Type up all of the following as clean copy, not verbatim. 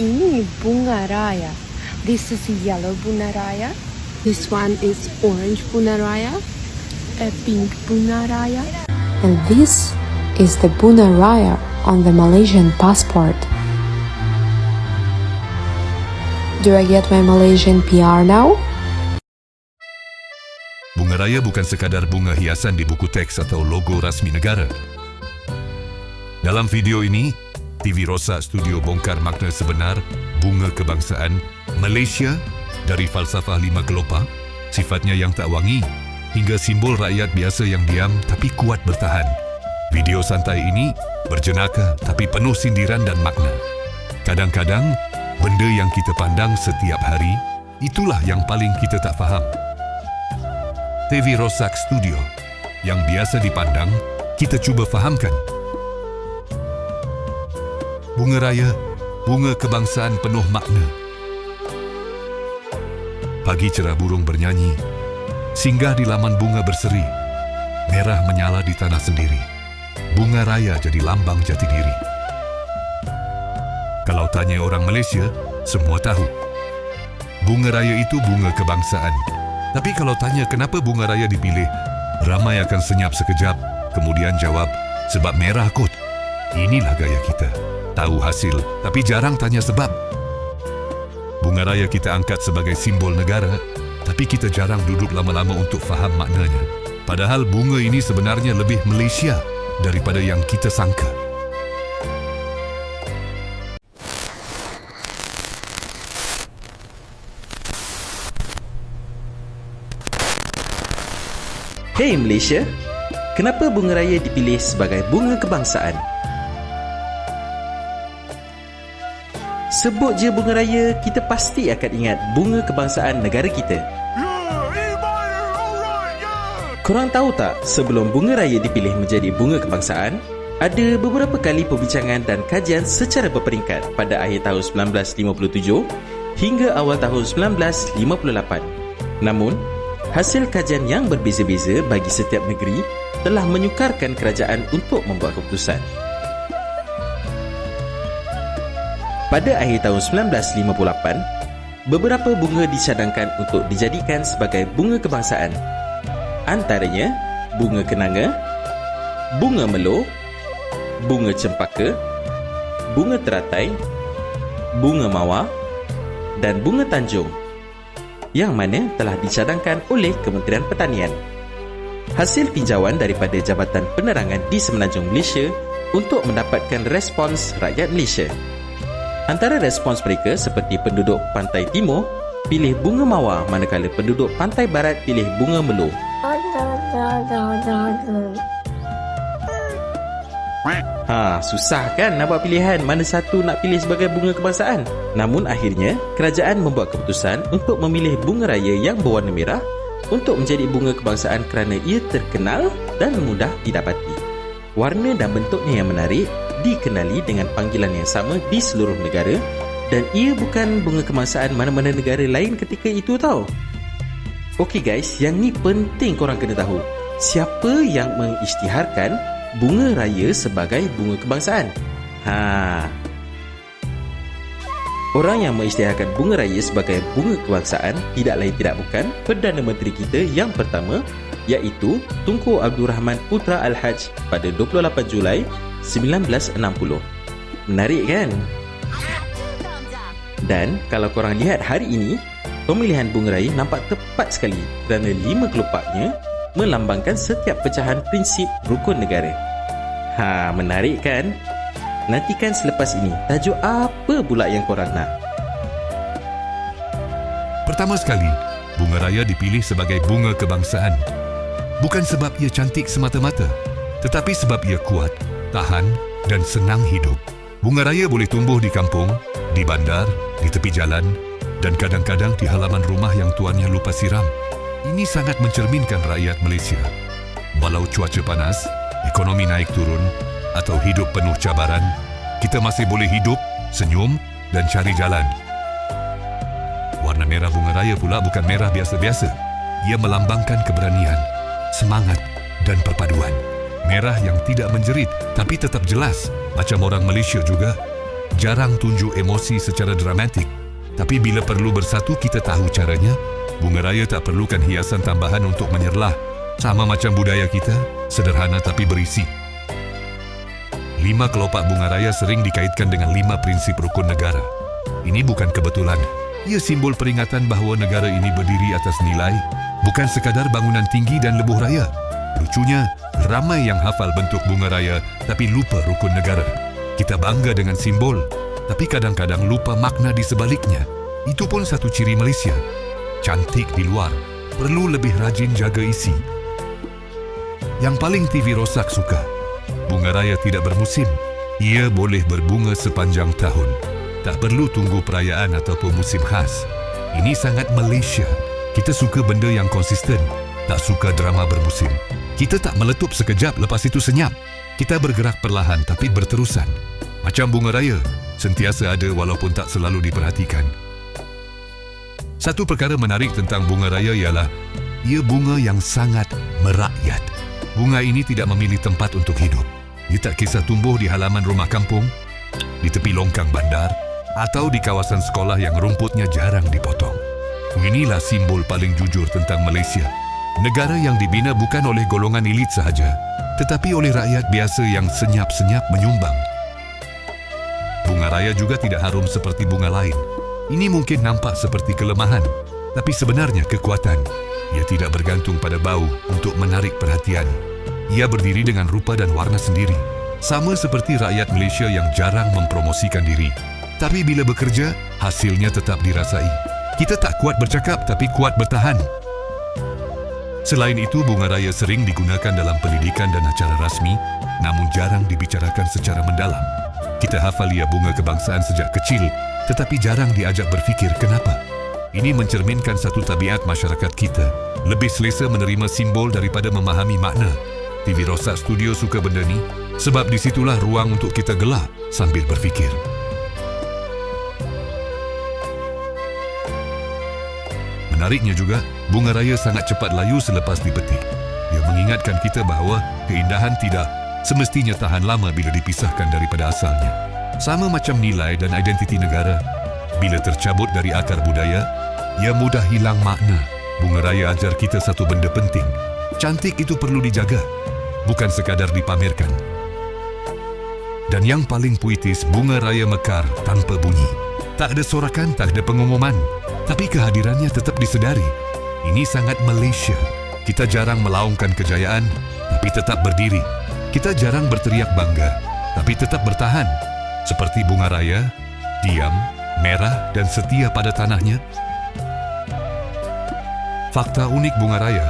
ini bunga raya. This is yellow bunga raya. This one is orange bunga raya. A pink bunga raya. And this is the Bunga Raya on the Malaysian passport. Do I get my Malaysian PR now? Bunga raya bukan sekadar bunga hiasan di buku teks atau logo rasmi negara. Dalam video ini, TV Rosak Studio bongkar makna sebenar bunga kebangsaan Malaysia dari falsafah lima kelopak, sifatnya yang tak wangi, hingga simbol rakyat biasa yang diam tapi kuat bertahan. Video santai ini berjenaka tapi penuh sindiran dan makna. Kadang-kadang, benda yang kita pandang setiap hari, itulah yang paling kita tak faham. TV Rosak Studio, yang biasa dipandang, kita cuba fahamkan. Bunga raya, bunga kebangsaan penuh makna. Pagi cerah burung bernyanyi, singgah di laman bunga berseri, merah menyala di tanah sendiri. Bunga raya jadi lambang jati diri. Kalau tanya orang Malaysia, semua tahu. Bunga raya itu bunga kebangsaan. Tapi kalau tanya kenapa bunga raya dipilih, ramai akan senyap sekejap, kemudian jawab, sebab merah kot. Inilah gaya kita. Tahu hasil, tapi jarang tanya sebab. Bunga raya kita angkat sebagai simbol negara, tapi kita jarang duduk lama-lama untuk faham maknanya. Padahal bunga ini sebenarnya lebih Malaysia daripada yang kita sangka. Hey Malaysia, kenapa bunga raya dipilih sebagai bunga kebangsaan? Sebut je bunga raya, kita pasti akan ingat bunga kebangsaan negara kita. Korang tahu tak, sebelum bunga raya dipilih menjadi bunga kebangsaan, ada beberapa kali perbincangan dan kajian secara berperingkat pada akhir tahun 1957 hingga awal tahun 1958. Namun, hasil kajian yang berbeza-beza bagi setiap negeri telah menyukarkan kerajaan untuk membuat keputusan. Pada akhir tahun 1958, beberapa bunga dicadangkan untuk dijadikan sebagai bunga kebangsaan. Antaranya, bunga kenanga, bunga melo, bunga cempaka, bunga teratai, bunga mawar dan bunga tanjung, yang mana telah dicadangkan oleh Kementerian Pertanian. Hasil tinjauan daripada Jabatan Penerangan di Semenanjung Malaysia untuk mendapatkan respons rakyat Malaysia. Antara respons mereka seperti penduduk Pantai Timur pilih bunga mawar, manakala penduduk Pantai Barat pilih bunga melo. Susah kan nak buat pilihan mana satu nak pilih sebagai bunga kebangsaan. Namun akhirnya, kerajaan membuat keputusan untuk memilih bunga raya yang berwarna merah untuk menjadi bunga kebangsaan kerana ia terkenal dan mudah didapati. Warna dan bentuknya yang menarik dikenali dengan panggilan yang sama di seluruh negara dan ia bukan bunga kebangsaan mana-mana negara lain ketika itu tau. Okey guys, yang ni penting korang kena tahu. Siapa yang mengisytiharkan bunga raya sebagai bunga kebangsaan? Orang yang mengisytiharkan bunga raya sebagai bunga kebangsaan tidak lain tidak bukan Perdana Menteri kita yang pertama, iaitu Tunku Abdul Rahman Putra Al-Haj pada 28 Julai 1960. Menarik kan? Dan kalau korang lihat hari ini, pemilihan bunga raya nampak tepat sekali kerana 5 kelopaknya melambangkan setiap pecahan prinsip rukun negara. Menarik kan? Nantikan selepas ini, tajuk apa pula yang korang nak? Pertama sekali, bunga raya dipilih sebagai bunga kebangsaan. Bukan sebab ia cantik semata-mata, tetapi sebab ia kuat, tahan dan senang hidup. Bunga raya boleh tumbuh di kampung, di bandar, di tepi jalan dan kadang-kadang di halaman rumah yang tuannya lupa siram. Ini sangat mencerminkan rakyat Malaysia. Walau cuaca panas, ekonomi naik turun atau hidup penuh cabaran, kita masih boleh hidup, senyum dan cari jalan. Warna merah bunga raya pula bukan merah biasa-biasa. Ia melambangkan keberanian, semangat dan perpaduan. Merah yang tidak menjerit tapi tetap jelas, macam orang Malaysia juga. jarang tunjuk emosi secara dramatik. Tapi bila perlu bersatu kita tahu caranya. Bunga raya tak perlukan hiasan tambahan untuk menyerlah. Sama macam budaya kita, sederhana tapi berisi. 5 kelopak bunga raya sering dikaitkan dengan 5 prinsip rukun negara. Ini bukan kebetulan. Ia simbol peringatan bahawa negara ini berdiri atas nilai, bukan sekadar bangunan tinggi dan lebuh raya. Lucunya, ramai yang hafal bentuk bunga raya tapi lupa rukun negara. Kita bangga dengan simbol, tapi kadang-kadang lupa makna di sebaliknya. Itu pun satu ciri Malaysia. Cantik di luar, perlu lebih rajin jaga isi. Yang paling TV Rosak suka, bunga raya tidak bermusim. Ia boleh berbunga sepanjang tahun. Tak perlu tunggu perayaan ataupun musim khas. Ini sangat Malaysia. Kita suka benda yang konsisten, tak suka drama bermusim. Kita tak meletup sekejap lepas itu senyap. Kita bergerak perlahan tapi berterusan. Macam bunga raya, sentiasa ada walaupun tak selalu diperhatikan. Satu perkara menarik tentang bunga raya ialah ia bunga yang sangat merakyat. Bunga ini tidak memilih tempat untuk hidup. Ia tak kisah tumbuh di halaman rumah kampung, di tepi longkang bandar, atau di kawasan sekolah yang rumputnya jarang dipotong. Inilah simbol paling jujur tentang Malaysia. Negara yang dibina bukan oleh golongan elit sahaja, tetapi oleh rakyat biasa yang senyap-senyap menyumbang. Bunga raya juga tidak harum seperti bunga lain. Ini mungkin nampak seperti kelemahan, tapi sebenarnya kekuatan. Ia tidak bergantung pada bau untuk menarik perhatian. Ia berdiri dengan rupa dan warna sendiri. Sama seperti rakyat Malaysia yang jarang mempromosikan diri. Tapi bila bekerja, hasilnya tetap dirasai. Kita tak kuat bercakap tapi kuat bertahan. Selain itu, bunga raya sering digunakan dalam pendidikan dan acara rasmi, namun jarang dibicarakan secara mendalam. Kita hafal ia bunga kebangsaan sejak kecil, tetapi jarang diajak berfikir kenapa. Ini mencerminkan satu tabiat masyarakat kita, lebih selesa menerima simbol daripada memahami makna. TV Rosak Studio suka benda ni, sebab disitulah ruang untuk kita gelak sambil berfikir. Menariknya juga, bunga raya sangat cepat layu selepas dipetik. Ia mengingatkan kita bahawa keindahan tidak semestinya tahan lama bila dipisahkan daripada asalnya. Sama macam nilai dan identiti negara. Bila tercabut dari akar budaya, ia mudah hilang makna. Bunga raya ajar kita satu benda penting. Cantik itu perlu dijaga, bukan sekadar dipamerkan. Dan yang paling puitis, bunga raya mekar tanpa bunyi. Tak ada sorakan, tak ada pengumuman, tapi kehadirannya tetap disedari. Ini sangat Malaysia. Kita jarang melaungkan kejayaan, tapi tetap berdiri. Kita jarang berteriak bangga, tapi tetap bertahan. Seperti bunga raya, diam, merah dan setia pada tanahnya. Fakta unik bunga raya,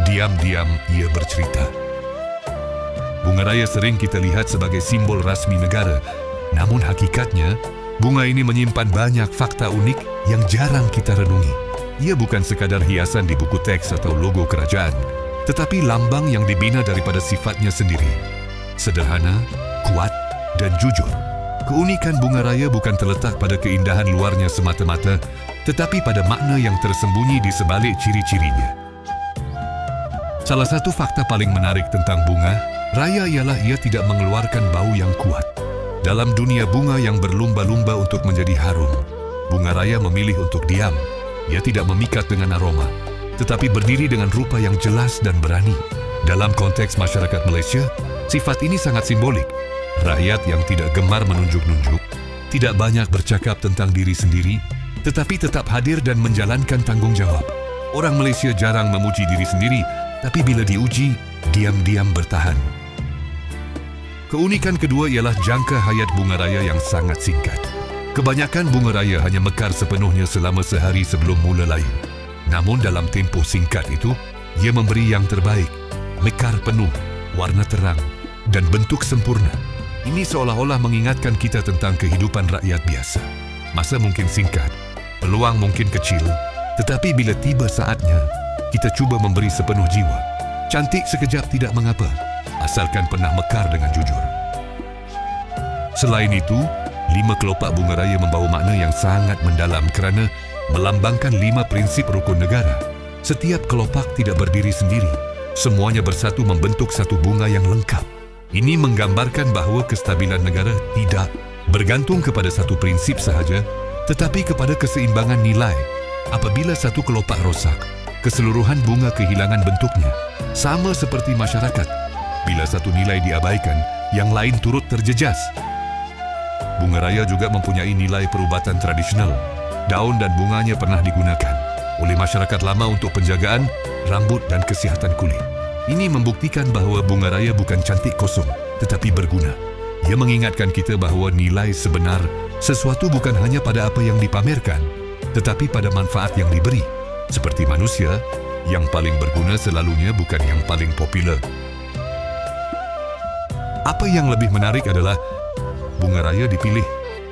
diam-diam ia bercerita. Bunga raya sering kita lihat sebagai simbol rasmi negara, namun hakikatnya, bunga ini menyimpan banyak fakta unik yang jarang kita renungi. Ia bukan sekadar hiasan di buku teks atau logo kerajaan, tetapi lambang yang dibina daripada sifatnya sendiri. Sederhana, kuat dan jujur. Keunikan bunga raya bukan terletak pada keindahan luarnya semata-mata, tetapi pada makna yang tersembunyi di sebalik ciri-cirinya. Salah satu fakta paling menarik tentang bunga raya ialah ia tidak mengeluarkan bau yang kuat. Dalam dunia bunga yang berlumba-lumba untuk menjadi harum, bunga raya memilih untuk diam. Ia tidak memikat dengan aroma, tetapi berdiri dengan rupa yang jelas dan berani. Dalam konteks masyarakat Malaysia, sifat ini sangat simbolik. Rakyat yang tidak gemar menunjuk-nunjuk, tidak banyak bercakap tentang diri sendiri, tetapi tetap hadir dan menjalankan tanggungjawab. Orang Malaysia jarang memuji diri sendiri, tapi bila diuji, diam-diam bertahan. Keunikan kedua ialah jangka hayat bunga raya yang sangat singkat. Kebanyakan bunga raya hanya mekar sepenuhnya selama sehari sebelum mula layu. Namun dalam tempoh singkat itu, ia memberi yang terbaik. Mekar penuh, warna terang dan bentuk sempurna. Ini seolah-olah mengingatkan kita tentang kehidupan rakyat biasa. Masa mungkin singkat, peluang mungkin kecil, tetapi bila tiba saatnya, kita cuba memberi sepenuh jiwa. Cantik sekejap tidak mengapa, asalkan pernah mekar dengan jujur. Selain itu, 5 kelopak bunga raya membawa makna yang sangat mendalam kerana melambangkan 5 prinsip rukun negara. Setiap kelopak tidak berdiri sendiri. Semuanya bersatu membentuk satu bunga yang lengkap. Ini menggambarkan bahawa kestabilan negara tidak bergantung kepada satu prinsip sahaja, tetapi kepada keseimbangan nilai. Apabila satu kelopak rosak, keseluruhan bunga kehilangan bentuknya. Sama seperti masyarakat, bila satu nilai diabaikan, yang lain turut terjejas. Bunga raya juga mempunyai nilai perubatan tradisional. Daun dan bunganya pernah digunakan oleh masyarakat lama untuk penjagaan rambut dan kesihatan kulit. Ini membuktikan bahawa bunga raya bukan cantik kosong, tetapi berguna. Ia mengingatkan kita bahawa nilai sebenar sesuatu bukan hanya pada apa yang dipamerkan, tetapi pada manfaat yang diberi. Seperti manusia, yang paling berguna selalunya bukan yang paling popular. Apa yang lebih menarik adalah bunga raya dipilih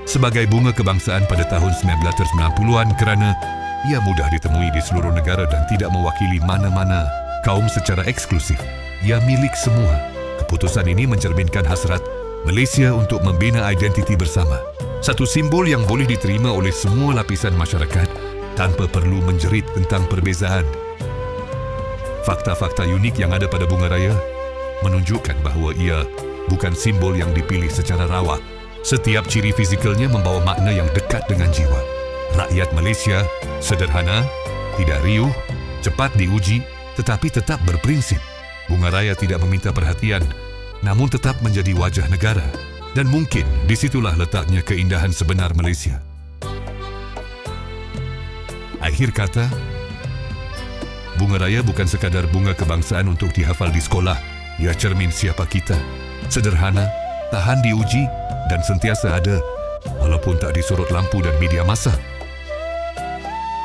sebagai bunga kebangsaan pada tahun 1990-an kerana ia mudah ditemui di seluruh negara dan tidak mewakili mana-mana kaum secara eksklusif. Ia milik semua. Keputusan ini mencerminkan hasrat Malaysia untuk membina identiti bersama. Satu simbol yang boleh diterima oleh semua lapisan masyarakat tanpa perlu menjerit tentang perbezaan. Fakta-fakta unik yang ada pada bunga raya menunjukkan bahawa ia bukan simbol yang dipilih secara rawak. Setiap ciri fizikalnya membawa makna yang dekat dengan jiwa. Rakyat Malaysia sederhana, tidak riuh, cepat diuji, tetapi tetap berprinsip. Bunga raya tidak meminta perhatian, namun tetap menjadi wajah negara. Dan mungkin disitulah letaknya keindahan sebenar Malaysia. Akhir kata, bunga raya bukan sekadar bunga kebangsaan untuk dihafal di sekolah. Ia cermin siapa kita. Sederhana, tahan diuji dan sentiasa ada walaupun tak disorot lampu dan media massa.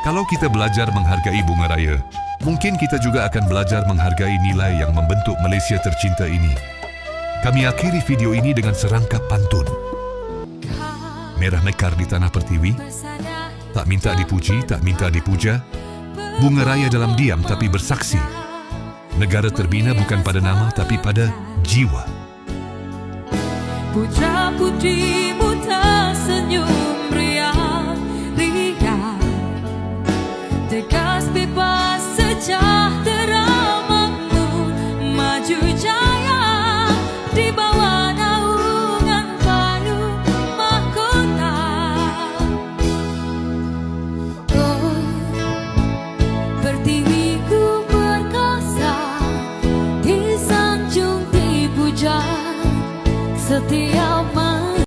Kalau kita belajar menghargai bunga raya, mungkin kita juga akan belajar menghargai nilai yang membentuk Malaysia tercinta ini. Kami akhiri video ini dengan serangkap pantun. Merah mekar di tanah pertiwi, tak minta dipuji, tak minta dipuja. Bunga raya dalam diam tapi bersaksi. Negara terbina bukan pada nama tapi pada jiwa. Putra-putrimu tersenyum riang, tegas bebas sejahtera makmur, maju jaya di bawah naungan penuh mahkota. Oh, pertiwiku perkasa, disanjung dipuja, setiap